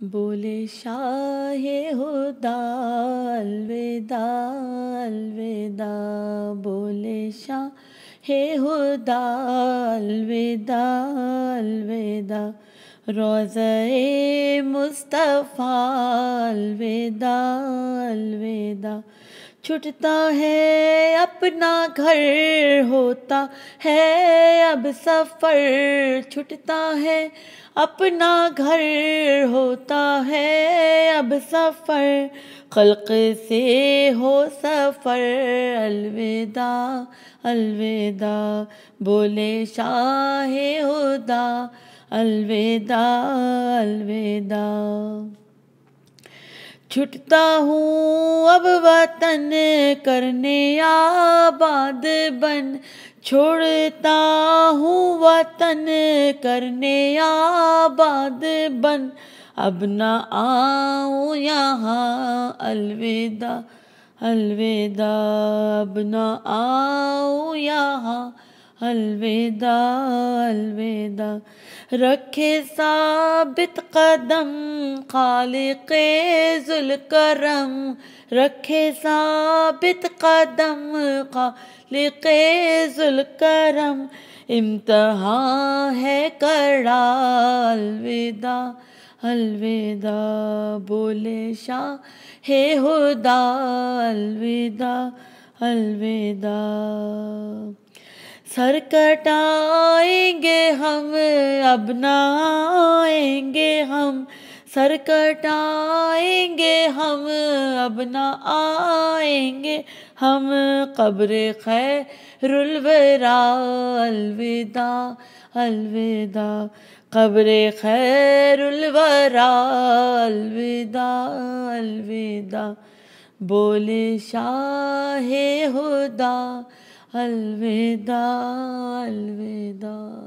बोले शाहे हुदा अलविदा अलविदा, बोले शाहे हुदा अलविदा अलविदा, रोज़े मुस्तफ़ा अलविदा अलविदा। छूटता है अपना घर, होता है अब सफ़र, छूटता है अपना घर, होता है अब सफ़र, खल्क़ से हो सफ़र, अलविदा अलविदा, बोले शाहे हुदा अलविदा अलविदा। छुटता हूँ अब वतन करने आबाद बन, छोड़ता हूँ वतन करने आबाद बन, अब न आऊँ यहाँ अलविदा अलविदा, अब न आऊँ यहाँ अलविदा अलविदा। रखे साबित कदम खालिक़े ज़ुल करम, रखे साबित कदम खालिक़े ज़ुल करम, इम्तिहान है कड़ा अलविदा अलविदा, बोले शाहे हुदा अलविदा अलविदा। सर कटाएंगे हम अब न आएंगे हम, सर कटाएंगे हम अब न आएंगे हम, कब्र खैरुल वरा अलविदा अलविदा, कब्र खैरुल वरा अलविदा अलविदा, बोले शाहे हुदा अलविदा अलविदा।